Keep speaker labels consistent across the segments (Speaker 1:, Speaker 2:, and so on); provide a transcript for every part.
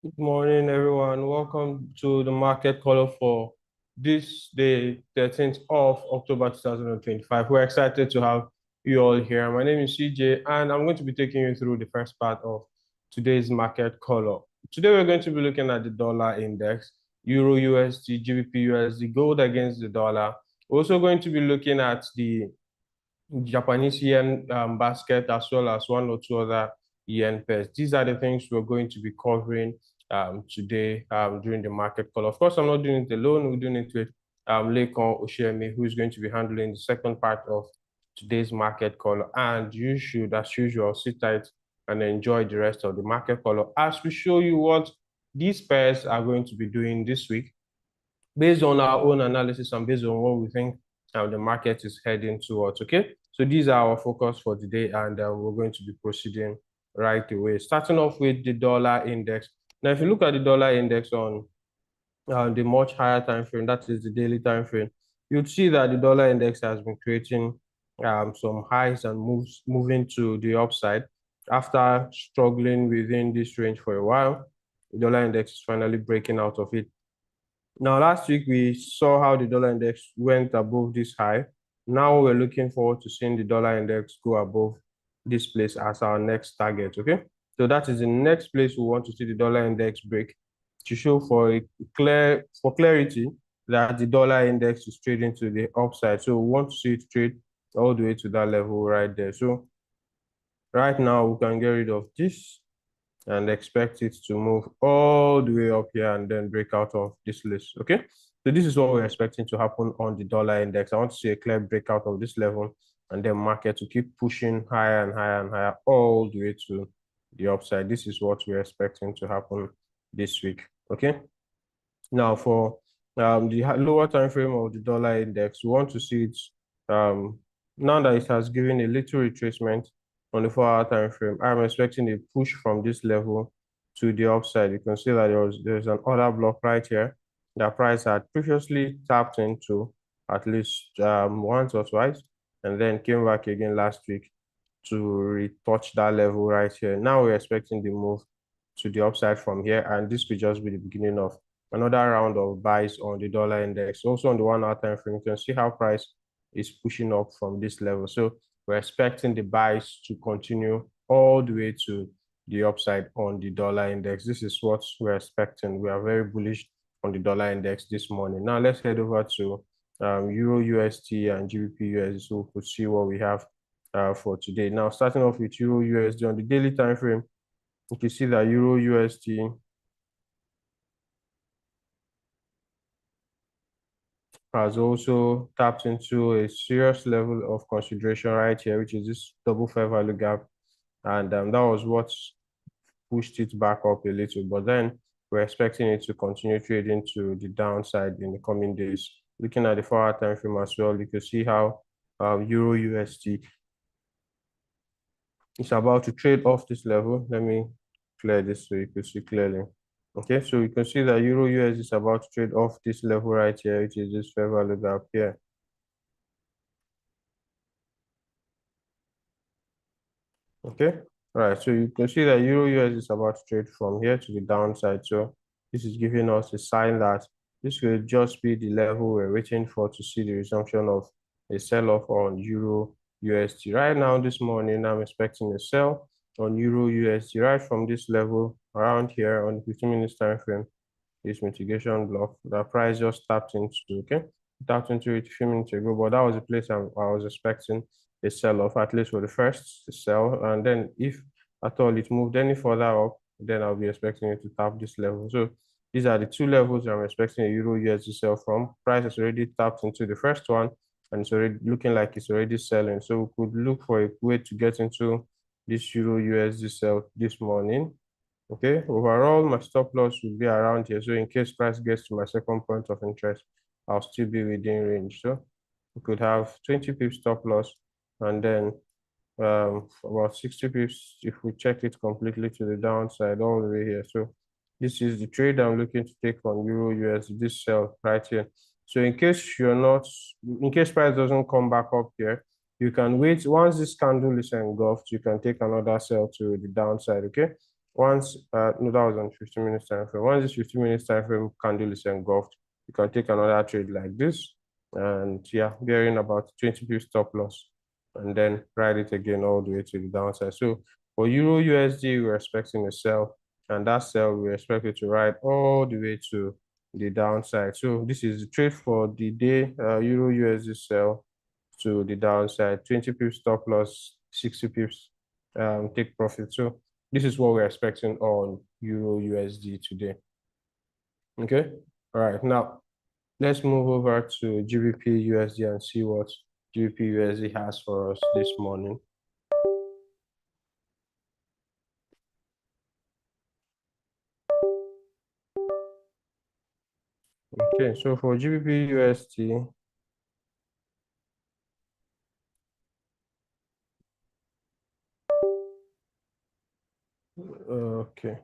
Speaker 1: Good morning, everyone. Welcome to the market call for this day, 13th of October 2025. We're excited to have you all here. My name is CJ, and I'm going to be taking you through the first part of today's market call. Today, we're going to be looking at the dollar index, Euro USD, GBP USD, gold against the dollar. We're also going to be looking at the Japanese yen basket, as well as one or two other yen pairs. These are the things we're going to be covering today during the market call. Of course, I'm not doing it alone. We're doing it with Lekon Oshemi, who is going to be handling the second part of today's market call. And you should, as usual, sit tight and enjoy the rest of the market call as we show you what these pairs are going to be doing this week based on our own analysis and based on what we think the market is heading towards. Okay, so these are our focus for today, and we're going to be proceeding right away, starting off with the dollar index. Now, if you look at the dollar index on the much higher time frame, that is the daily time frame, you'd see that the dollar index has been creating some highs and moving to the upside after struggling within this range for a while. The dollar index is finally breaking out of it. Now, last week we saw how the dollar index went above this high. Now we're looking forward to seeing the dollar index go above this place as our next target. Okay, so that is the next place we want to see the dollar index break to show for clarity that the dollar index is trading to the upside. So we want to see it trade all the way to that level right there. So right now we can get rid of this and expect it to move all the way up here and then break out of this list. Okay, so this is what we're expecting to happen on the dollar index. I want to see a clear breakout of this level and then market to keep pushing higher and higher and higher all the way to the upside. This is what we're expecting to happen this week. Okay, now for the lower time frame of the dollar index, we want to see it now that it has given a little retracement on the 4-hour time frame. I'm expecting a push from this level to the upside. You can see that there's an order block right here that price had previously tapped into at least once or twice, and then came back again last week to retouch that level right here. Now we're expecting the move to the upside from here, and this could just be the beginning of another round of buys on the dollar index. Also on the 1-hour time frame, you can see how price is pushing up from this level. So we're expecting the buys to continue all the way to the upside on the dollar index. This is what we're expecting. We are very bullish on the dollar index this morning. Now let's head over to Euro USD and GBP USD so we could see what we have for today. Now starting off with Euro USD on the daily time frame, you can see that Euro USD has also tapped into a serious level of consideration right here, which is this double fair value gap. And that was what pushed it back up a little. But then we're expecting it to continue trading to the downside in the coming days. Looking at the 4-hour time frame as well, you can see how Euro USD is about to trade off this level. Let me clear this so you can see clearly. Okay, so you can see that Euro USD is about to trade off this level right here, which is this fair value gap here. Okay, all right, so you can see that Euro USD is about to trade from here to the downside. So this is giving us a sign that this will just be the level we're waiting for to see the resumption of a sell-off on Euro USD. Right now, this morning, I'm expecting a sell on Euro USD right from this level around here on the 15 minutes time frame. This mitigation block that price just tapped into. Okay, tapped into it a few minutes ago, but that was the place I was expecting a sell-off, at least for the first sell, and then if at all it moved any further up, then I'll be expecting it to tap this level. So these are the two levels I'm expecting a Euro USD sell from. Price has already tapped into the first one, and it's already looking like it's already selling. So we could look for a way to get into this Euro USD sell this morning. Okay, overall, my stop loss will be around here. So in case price gets to my second point of interest, I'll still be within range. So we could have 20 pips stop loss, and then about 60 pips if we check it completely to the downside all the way here. So this is the trade I'm looking to take on Euro USD, this sell right here. So in case price doesn't come back up here, you can wait. Once this candle is engulfed, you can take another sell to the downside. Okay, once no, that was on 15 minutes time frame. Once this 15 minutes time frame candle is engulfed, you can take another trade like this, and yeah, bearing about 20 pips stop loss, and then ride it again all the way to the downside. So for Euro USD, we're expecting a sell, and that sell we expect it to ride all the way to the downside. So this is the trade for the day. Euro USD sell to the downside, 20 pips stop loss, 60 pips take profit. So this is what we're expecting on Euro USD today. Okay, all right, now Let's move over to GBP USD and see what GBP USD has for us this morning. Okay, so for GBP USD, okay.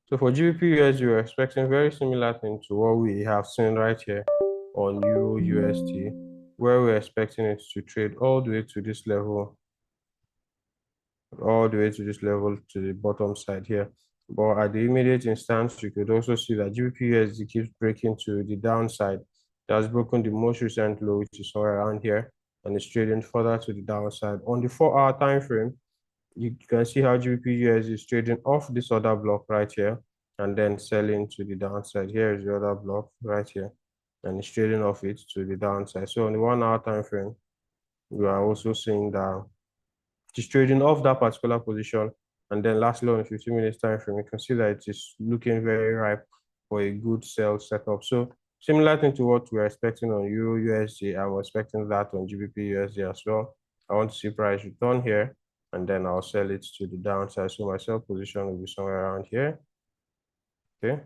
Speaker 1: So for GBP USD, we're expecting very similar thing to what we have seen right here on Euro USD, where we're expecting it to trade all the way to this level, to the bottom side here. But at the immediate instance, you could also see that GBP USD keeps breaking to the downside. It has broken the most recent low, which is somewhere around here, and it's trading further to the downside. On the 4-hour time frame, you can see how GBP USD is trading off this other block right here and then selling to the downside. Here is the other block right here, and it's trading off it to the downside. So on the 1-hour time frame, we are also seeing that it's trading off that particular position. And then lastly, on the 15 minutes time frame, you can see that it is looking very ripe for a good sell setup. So similar thing to what we're expecting on Euro USD, I'm expecting that on GBP USD as well. I want to see price return here, and then I'll sell it to the downside. So my sell position will be somewhere around here. Okay.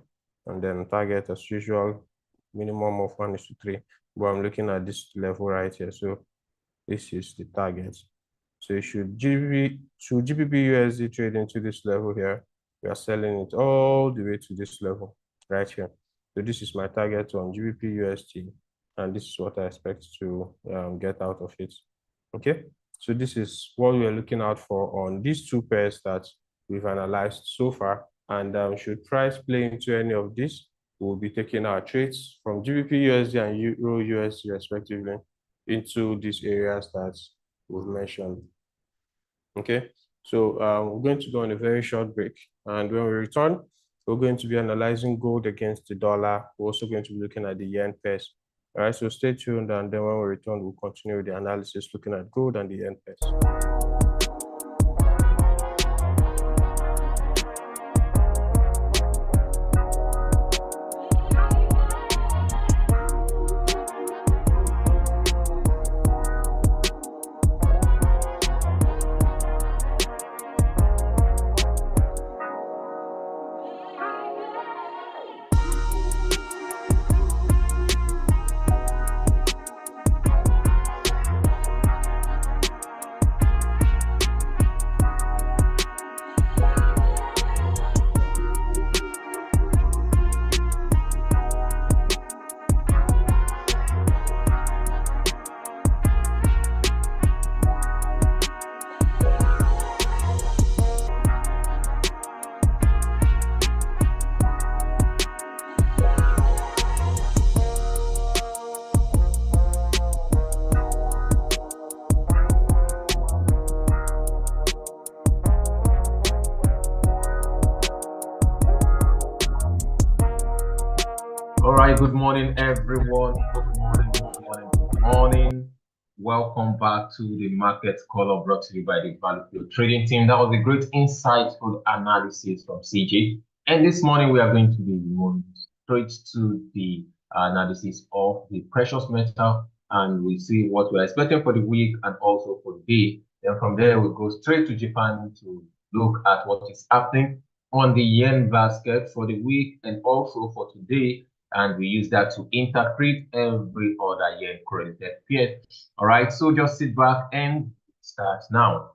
Speaker 1: And then target as usual, minimum of 1:3. But I'm looking at this level right here. So this is the target. So should GBP USD trade into this level here, we are selling it all the way to this level right here. So this is my target on GBP USD, and this is what I expect to get out of it. Okay, so this is what we are looking out for on these two pairs that we've analyzed so far. And should price play into any of this, we'll be taking our trades from GBP USD and Euro USD respectively into these areas that we've mentioned. Okay, so we're going to go on a very short break, and when we return, we're going to be analyzing gold against the dollar. We're also going to be looking at the yen pairs. All right, so stay tuned, and then when we return, we'll continue the analysis looking at gold and the yen pairs.
Speaker 2: All right, good morning, everyone. Good morning. Welcome back to the Market Call brought to you by the Value Flow Trading Team. That was a great insightful analysis from CJ. And this morning, we are going to be moving straight to the analysis of the precious metal, and we see what we're expecting for the week and also for the day. Then from there, we go straight to Japan to look at what is happening on the yen basket for the week and also for today, and we use that to interpret every other yen correlated pair. All right, so just sit back and start now.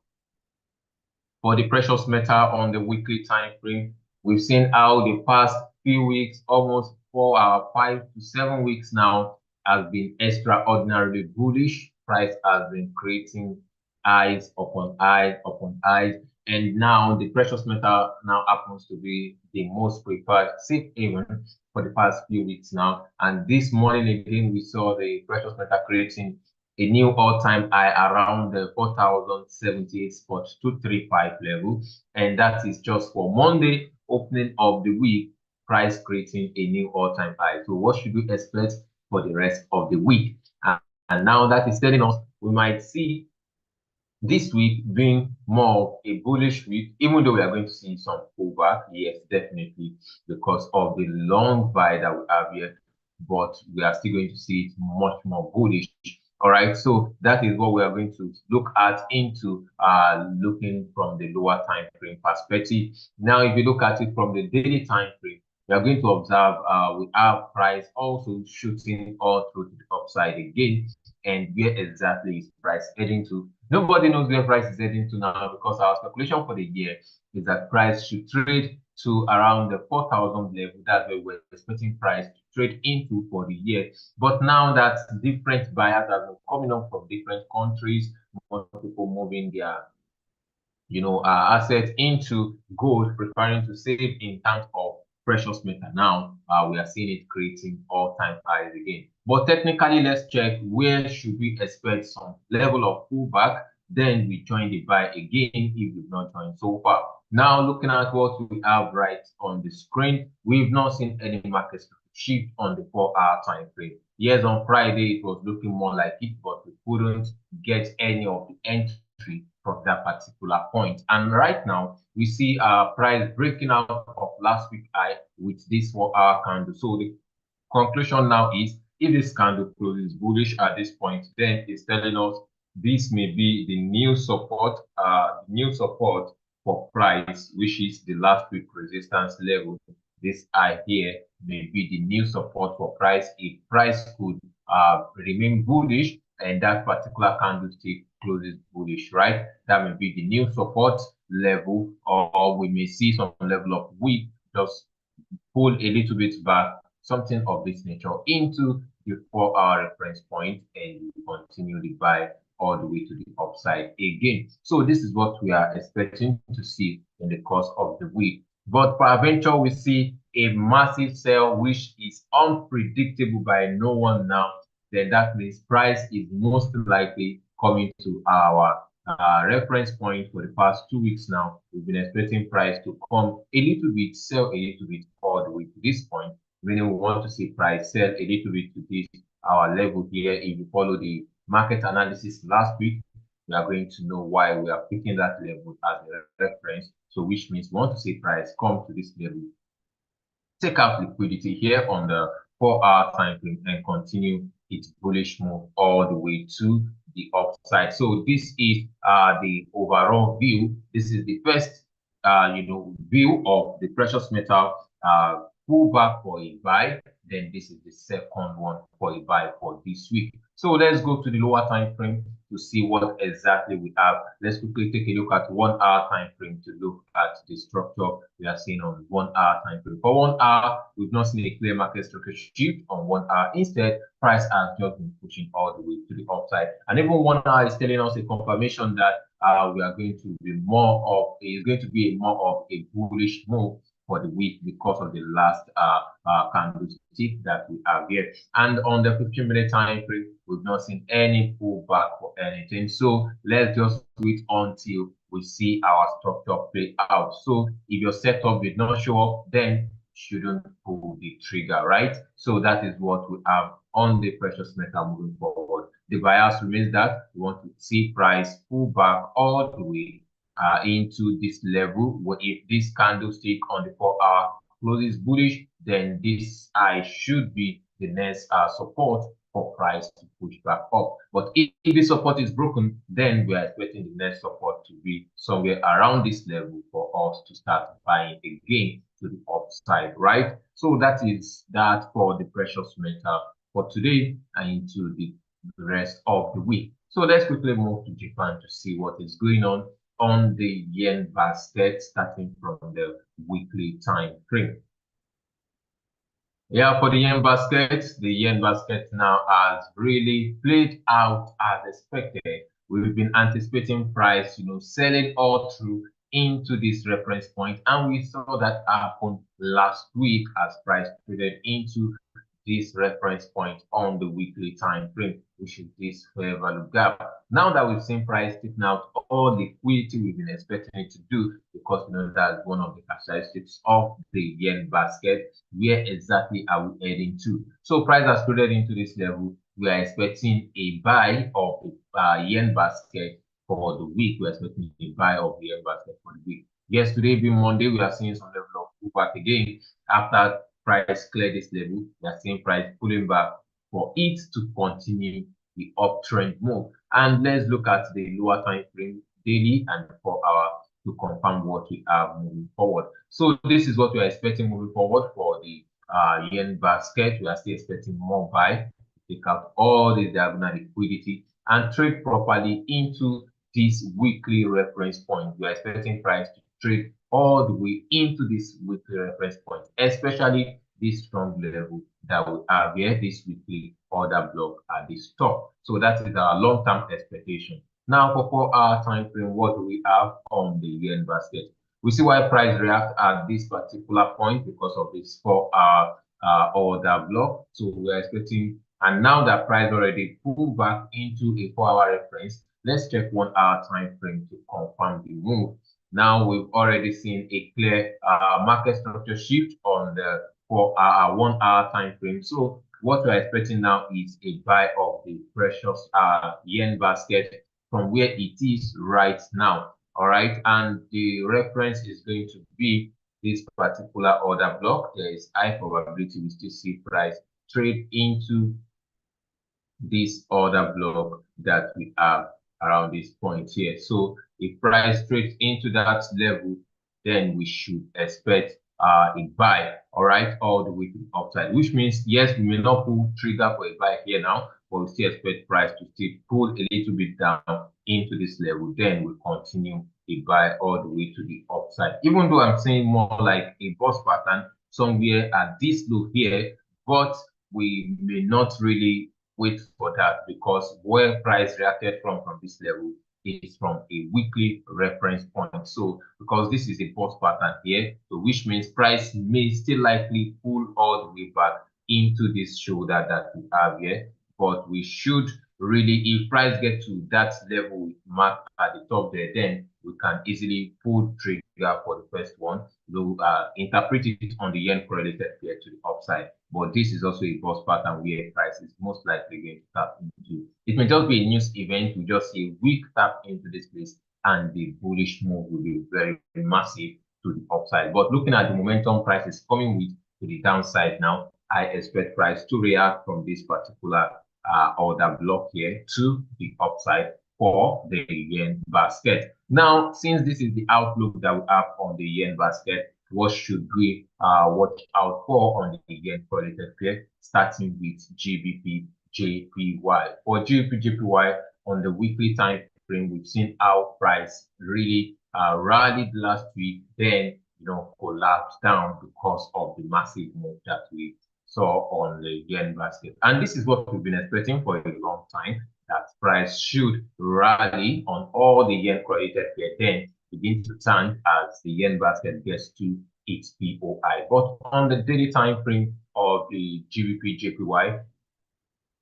Speaker 2: For the precious metal on the weekly time frame, we've seen how the past few weeks, almost 5 to 7 weeks now, has been extraordinarily bullish. Price has been creating highs upon highs upon highs, and now the precious metal now happens to be the most preferred safe haven for the past few weeks now. And this morning again, we saw the precious metal creating a new all-time high around the 4,078.235 level, and that is just for Monday opening of the week, price creating a new all-time high. So what should we expect for the rest of the week? And now that is telling us we might see this week being more of a bullish week, even though we are going to see some pullback, yes, definitely, because of the long buy that we have here, but we are still going to see it much more bullish. All right, so that is what we are going to look at into looking from the lower time frame perspective. Now, if you look at it from the daily time frame, we are going to observe we have price also shooting all through to the upside again. And where exactly is price heading to? Nobody knows where price is heading to now, because our speculation for the year is that price should trade to around the 4,000 level. That's where we're expecting price to trade into for the year. But now that different buyers have been coming up from different countries, more people moving their assets into gold, preferring to save in terms of precious metal. Now we are seeing it creating all-time highs again. But technically, let's check where should we expect some level of pullback. Then we join the buy again if we've not joined so far. Now, looking at what we have right on the screen, we've not seen any market shift on the 4-hour time frame. Yes, on Friday it was looking more like it, but we couldn't get any of the entry from that particular point. And right now, we see price breaking out of last week high with this 4-hour candle. So the conclusion now is, if this candle closes bullish at this point, then it's telling us this may be the new support, for price, which is the last week resistance level. This high here may be the new support for price if price could remain bullish and that particular candlestick closes bullish, right? That may be the new support level, or we may see some level of wick just pull a little bit back, something of this nature, into the 4-hour reference point, and you continue the buy all the way to the upside again. So this is what we are expecting to see in the course of the week. But peradventure, we see a massive sell, which is unpredictable by no one now. Then that means price is most likely coming to our reference point for the past 2 weeks now. We've been expecting price to come a little bit, sell a little bit all the way to this point, meaning we want to see price sell a little bit to this our level here. If you follow the market analysis last week, we are going to know why we are picking that level as a reference. So which means we want to see price come to this level, take out liquidity here on the 4-hour time frame, and continue its bullish move all the way to the upside. So this is the overall view. This is the first view of the precious metal pullback for a buy. Then this is the second one for a buy for this week. So let's go to the lower time frame to see what exactly we have. Let's quickly take a look at 1-hour time frame to look at the structure we are seeing on 1-hour time frame. For 1 hour, we've not seen a clear market structure shift on 1 hour. Instead, price has just been pushing all the way to the upside. And even 1 hour is telling us a confirmation that we are going to be more of a bullish move for the week because of the last candlestick that we have here. And on the 15-minute time frame, we've not seen any pullback for anything. So let's just wait until we see our structure play out. So if your setup did not show up, then shouldn't pull the trigger, right? So that is what we have on the precious metal moving forward. The bias remains that we want to see price pull back all the way into this level. If this candlestick on the 4-hour closes bullish, then this high should be the next support for price to push back up. But if the support is broken, then we are expecting the next support to be somewhere around this level for us to start buying again to the upside, right? So that is that for the precious metal for today and into the rest of the week. So let's quickly move to Japan to see what is going on the yen basket, starting from the weekly time frame. Yeah, for the yen basket now has really played out as expected. We've been anticipating price, selling all through into this reference point, and we saw that happen last week as price traded into this reference point on the weekly time frame, which is this fair value gap. Now that we've seen price taking out all liquidity we've been expecting it to do, because that's one of the characteristics of the yen basket, where exactly are we heading to? So price has traded into this level. We are expecting a buy of the yen basket for the week. We're expecting a buy of the yen basket for the week. Yes, today being Monday, we are seeing some level of pullback again. After price clear this level, we are seeing price pulling back for it to continue the uptrend move. And let's look at the lower time frame, daily and 4-hour, to confirm what we are moving forward. So this is what we are expecting moving forward for the yen basket. We are still expecting more buy, take out all the diagonal liquidity and trade properly into this weekly reference point. We are expecting price to trade all the way into this weekly reference point, especially this strong level that we have here, this weekly order block at this top. So that is our long-term expectation. Now for 4-hour time frame, what do we have on the yen basket? We see why price react at this particular point because of this 4-hour order block. So we're expecting, and now that price already pulled back into a 4-hour reference, let's check 1-hour time frame to confirm the move. Now we've already seen a clear market structure shift on the 1-hour time frame. So what we're expecting now is a buy of the precious yen basket from where it is right now. All right, and the reference is going to be this particular order block. There is high probability we still see price trade into this order block that we have around this point here. So if price trades into that level, then we should expect a buy, all right, all the way to the upside, which means yes, we may not pull trigger for a buy here now, but we still expect price to still pull a little bit down into this level. Then we continue a buy all the way to the upside, even though I'm saying more like a boss pattern somewhere at this low here, but we may not really wait for that because where price reacted from this level is from a weekly reference point. So because this is a pulse pattern here, so which means price may still likely pull all the way back into this shoulder that we have here, but we should really, if price get to that level marked at the top there, then we can easily pull trigger for the first one. We'll interpret it on the yen correlated pair to the upside. But this is also a boss pattern where price is most likely going to tap into. It may just be a news event. We just see a weak tap into this place and the bullish move will be very, very massive to the upside. But looking at the momentum price is coming with to the downside now, I expect price to react from this particular order block here to the upside for the yen basket. Now, since this is the outlook that we have on the yen basket, what should we watch out for on the yen correlated pair, starting with GBP JPY. For GBP JPY on the weekly time frame, we've seen how price really rallied last week, then collapsed down because of the massive move that we saw on the yen basket. And this is what we've been expecting for a long time, that price should rally on all the yen correlated pair, then begin to turn as the yen basket gets to its POI. But on the daily time frame of the GBP JPY,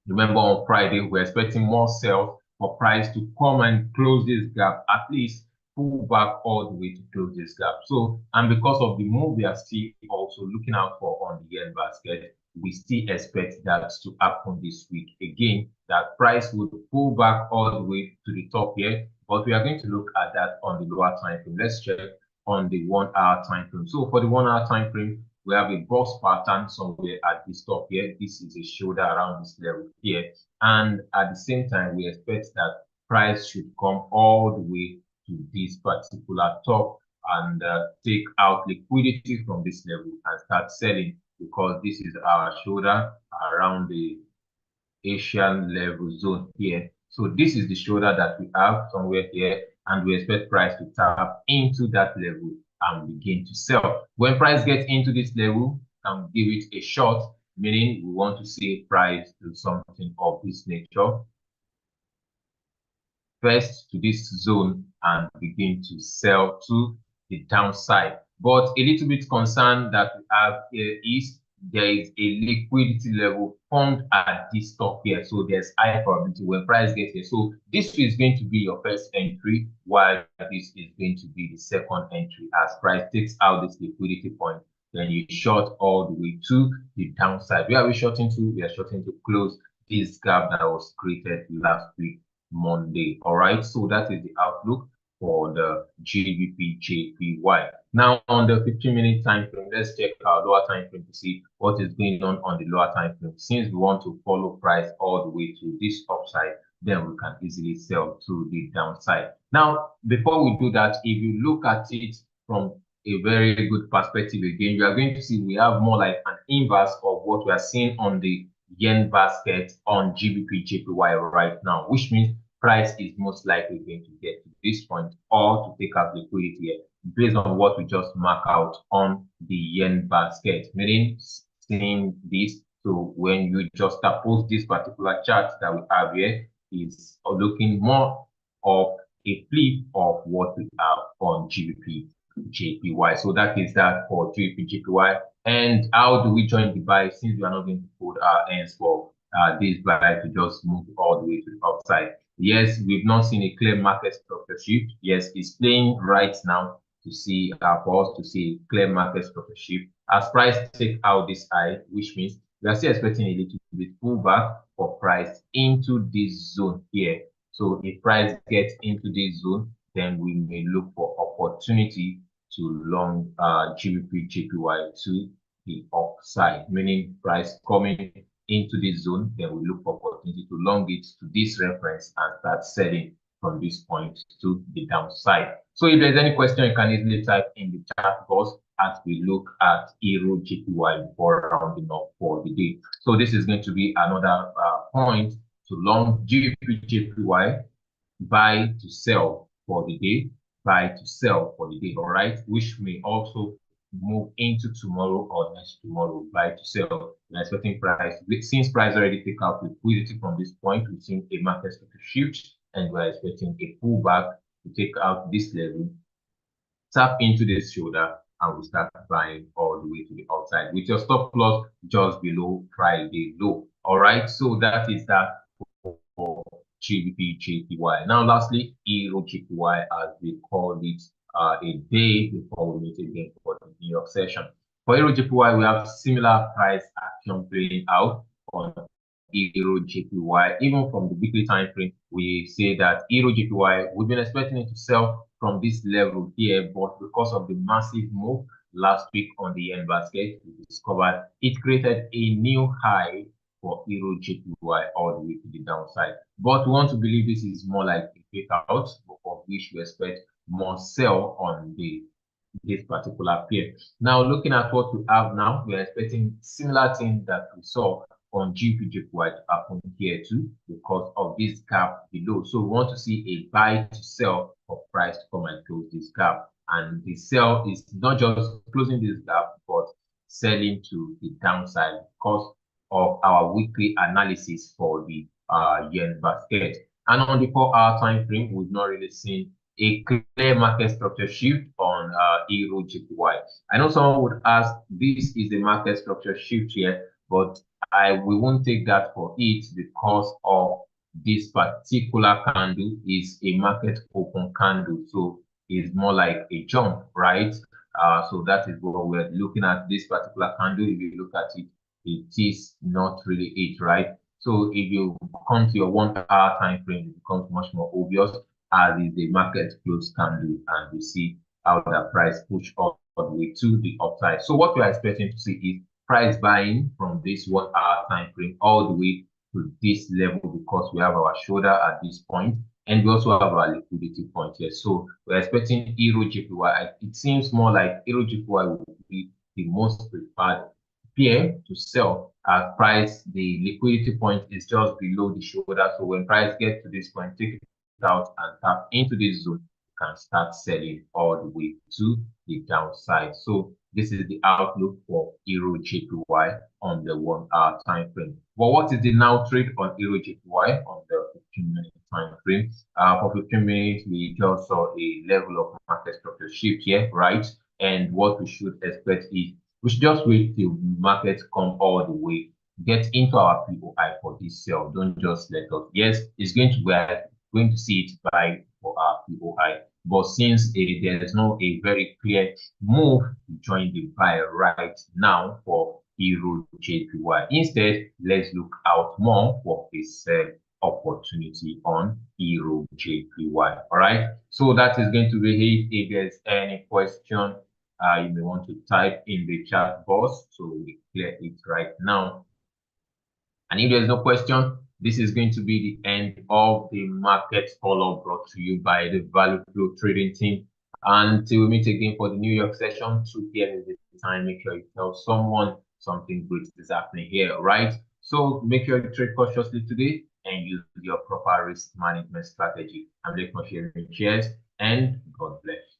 Speaker 2: remember on Friday, we're expecting more sales for price to come and close this gap, at least pull back all the way to close this gap. So, and because of the move we are still also looking out for on the yen basket, we still expect that to happen this week again, that price would pull back all the way to the top here. But we are going to look at that on the lower time frame. Let's check on the 1-hour time frame. So for the 1-hour time frame, we have a boss pattern somewhere at this top here. This is a shoulder around this level here. And at the same time, we expect that price should come all the way to this particular top and take out liquidity from this level and start selling, because this is our shoulder around the Asian level zone here. So this is the shoulder that we have somewhere here, and we expect price to tap into that level and begin to sell. When price gets into this level, and give it a shot, meaning we want to see price do something of this nature, first to this zone and begin to sell to the downside. But a little bit concern that we have here is there is a liquidity level formed at this top here. So there's high probability when price gets here. So this is going to be your first entry, while this is going to be the second entry. As price takes out this liquidity point, then you short all the way to the downside. Where are we shorting to? We are shorting to close this gap that was created last week Monday. All right, so that is the outlook for the GBP JPY. Now on the 15-minute time frame, let's check our lower time frame to see what is going on the lower time frame. Since we want to follow price all the way to this upside, then we can easily sell to the downside. Now, before we do that, if you look at it from a very good perspective again, you are going to see we have more like an inverse of what we are seeing on the yen basket on GBP JPY right now, which means price is most likely going to get to this point or to take out liquidity here based on what we just mark out on the yen basket, meaning seeing this. So when you just oppose this particular chart that we have here, is looking more of a flip of what we have on GBP JPY. So that is that for GBP JPY. And how do we join the buy since we are not going to put our ends for this buy to just move all the way to the upside? Yes, we've not seen a clear market structure shift. Yes, it's playing right now to see for us to see a clear market structure shift as price take out this high, which means we are still expecting a little bit pullback for price into this zone here. So if price gets into this zone, then we may look for opportunity to long GBP JPY to the upside, meaning price coming into this zone, then we look for opportunity to long it to this reference and start selling from this point to the downside. So if there's any question, you can easily type in the chat box as we look at EUR JPY before rounding up for the day. So this is going to be another point to long GBP JPY, buy to sell for the day, buy to sell for the day, all right, which may also move into tomorrow or next tomorrow, buy to sell. We're expecting price, since price already take out liquidity from this point, we've seen a market structure shift and we're expecting a pullback to take out this level, tap into this shoulder, and we start buying all the way to the outside with your stop loss just below Friday low. All right, so that is that for GBP JPY. Now, lastly, EUR JPY, as we call it a day before we meet again for the New York session. For EUR JPY, we have similar price action playing out on EUR JPY. Even from the weekly time frame, we say that EUR JPY, we've been expecting it to sell from this level here, but because of the massive move last week on the yen basket, we discovered it created a new high for EUR JPY all the way to the downside. But we want to believe this is more like a fake out, of which we expect more sell on this particular pair. Now, looking at what we have now, we are expecting similar thing that we saw on GBP JPY to happen here too, because of this gap below. So we want to see a buy to sell for price to come and close this gap. And the sell is not just closing this gap, but selling to the downside because of our weekly analysis for the yen basket. And on the 4-hour time frame, we've not really seen a clear market structure shift on EUR JPY. I know someone would ask, this is a market structure shift here, but we won't take that for it because of this particular candle is a market open candle. So it's more like a jump, right? So that is what we're looking at. This particular candle, if you look at it, it is not really it, right? So if you come to your 1-hour time frame, it becomes much more obvious as is the market close candle, and we see how the price push up all the way to the upside. So what we are expecting to see is price buying from this 1-hour time frame all the way to this level, because we have our shoulder at this point and we also have our liquidity point here. So we're expecting EUR JPY. It seems more like EUR JPY will be the most preferred pair to sell at price. The liquidity point is just below the shoulder. So when price gets to this point, take it out and tap into this zone, you can start selling all the way to the downside. So this is the outlook for EUR JPY on the 1-hour time frame. But what is the now trade on EUR JPY on the 15-minute time frame? For 15 minutes, we just saw a level of market structure shift here, right? And what we should expect is we should just wait till market come all the way, get into our POI for this sell. Don't just let us. Yes, it's going to we're going to see it buy for our POI. But since there is no a very clear move to join the buy right now for EUR JPY, instead, let's look out more for a sell opportunity on Euro JPY. All right. So that is going to be it. If there's any question, you may want to type in the chat box so we clear it right now. And if there's no question, this is going to be the end of the market follow brought to you by the Value Flow Trading Team. Until we meet again for the New York session, 2 p.m. is the time. Make sure you tell someone something good is happening here, right? So make sure you trade cautiously today and use your proper risk management strategy. I'm Blake Moshe. Cheers and God bless.